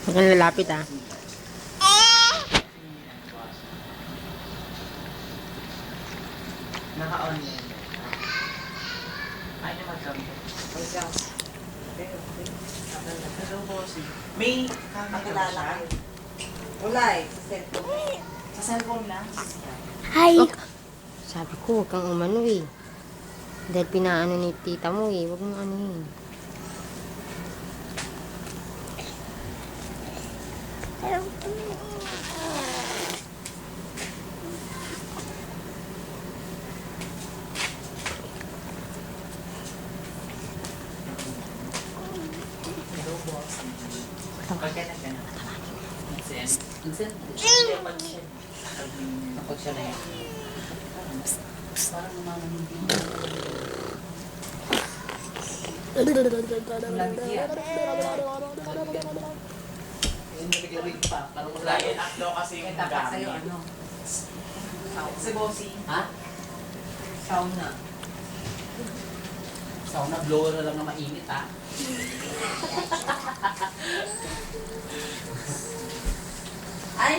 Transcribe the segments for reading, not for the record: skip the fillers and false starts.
Huwag kang lalapit ah. Naka-online. Ay, naman kami. Hello, bossy. May kakakilala siya? Wala eh, sa cellphone. Sa cellphone lang? Hi! Sabi ko, huwag kang umano eh. Dahil pinaano ni tita mo eh. Huwag mo ano eh. Hello, bossy. Pagka na gano'n. Mag-send. Mag-send. Hindi, mag-send. Kapag siya na yan. Parang namamahindi. Labig pa. Parang lagi aklo kasi yung Dapat sa'yo, gamit. ano? Si bossy. Ha? Sauna. Sauna blower na lang na mainit ha. Ay!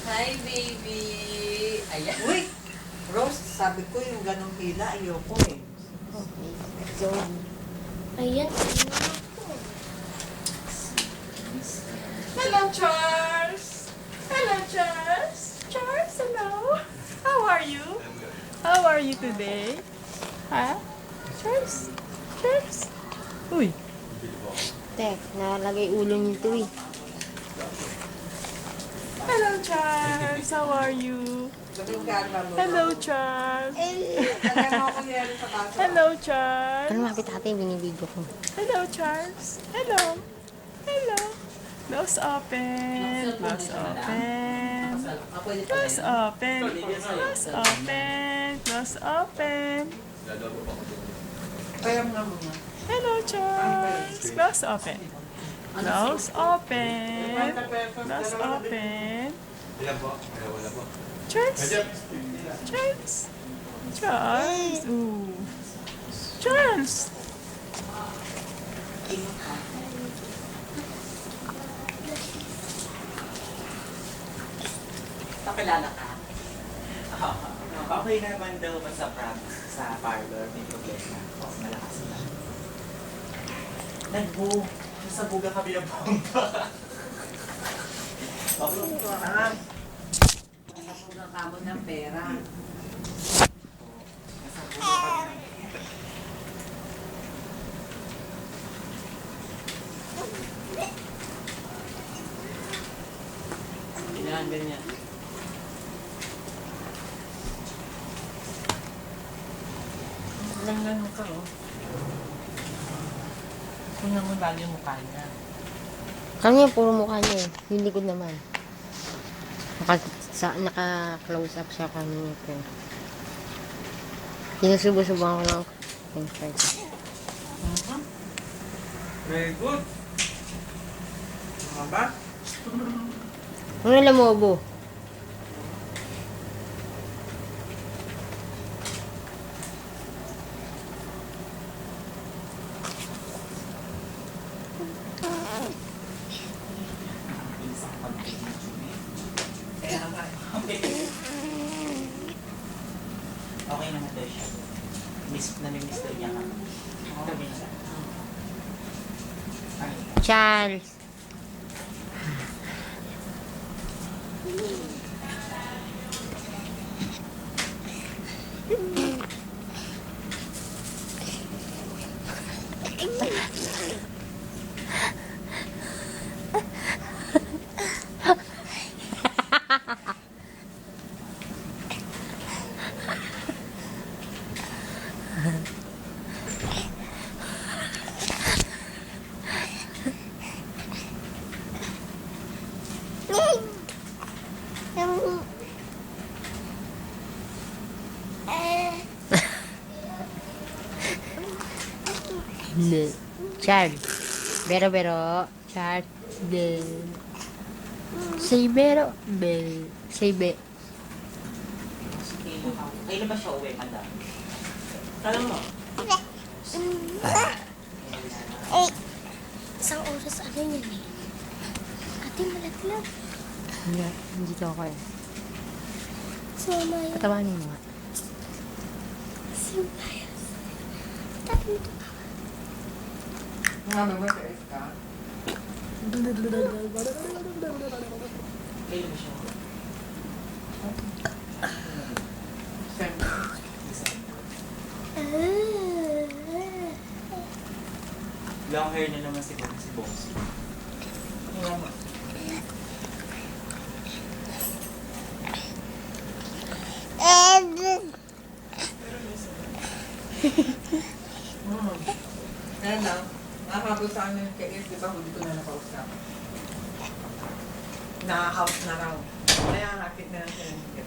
Hi, baby! Ayan. Uy! Rose, sabi ko yung ganong hila, ayoko eh. Okay. So, Ayan. Hello, Charles. Hello, Charles. Charles, hello. How are you? How are you today? Huh? Charles? Charles? Uy. tek, nalagay ulo nito eh. Hello, Charles. How are you? Sabi ko kaya ba mo? Hello, Charles. Alam mo ako yan sa baso. Hello, Charles. Ano mapit ate, binibidyo ko. Hello, Charles. Hello. Hello. Nose open. Nose open. Pwede pa Nose open. Nose open. Nose open. Kaya mo nga muna. Hello, Charles. Nose open. Nose open. Nose open. Ilan po? Wala po. Charles. Charles. Charles. Ooh. Charles. Pakilala ka. Okay naman daw ba sa sa parlor, may problema. O, malakas na. Nasabugan kami ng bomba. Okay, ito ka. Napugang kamot ng pera. Ganyan, ganyan. Lang mo ka, oh. Tingnan mo lagi yung mukha niya. Kanya puro mukha niya eh. Yung likod naman. Naka-close up siya kanina. Sinusubo-subuhan ko lang. Very good. Mga ba? Ano lamobo? Kaya naman. Okay naman daw siya. Nami-miss daw niya kami. Sabi niya. Ay, Charles. Charles. Bero. Charles. Say bero. Say be. kailan ba siya uwi, madam? Kala mo? Isang oras ano yun eh. Di malaglag. Hindi ka okay. Sumaya. Patawanin mo nga. Sumaya. Tayo ito. Nga, mag-mataas ka. Kailan mo siya? Siyempre. Long hair na naman si Boxy. Nga mo. Ayan lang. Nakakabot sa akin yung kaya, di ba, huli ko na nakausap. Naka-house na raw. Kaya hakit na lang siya yung kaya.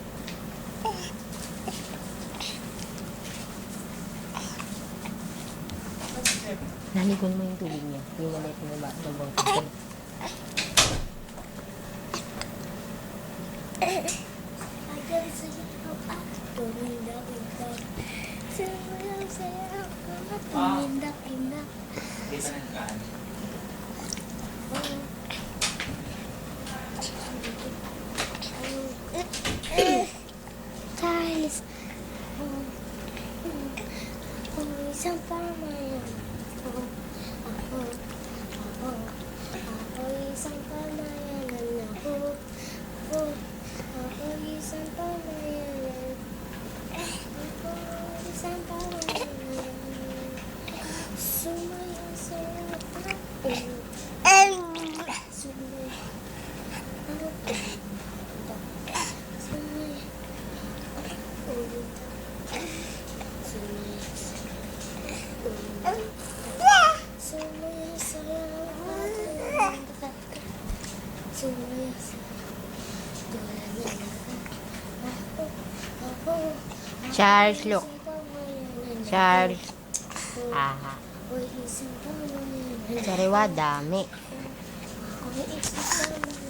Naligon mo yung tubig niya. Pinalit mo ba? Dabang tubig. Agar sayaw at tumindak-indak. Sayaw-sayaw at tumindak-indak. Hindi pa nagkaan. Charles, isang pamayan. Ako isang pamayanan ako. Ako isang pamayanan. Ako isang pamayanan. Sumayaw-sayaw at Charles, look. Charles. Ah. Sariwa, dami. Ako isang pamayanan.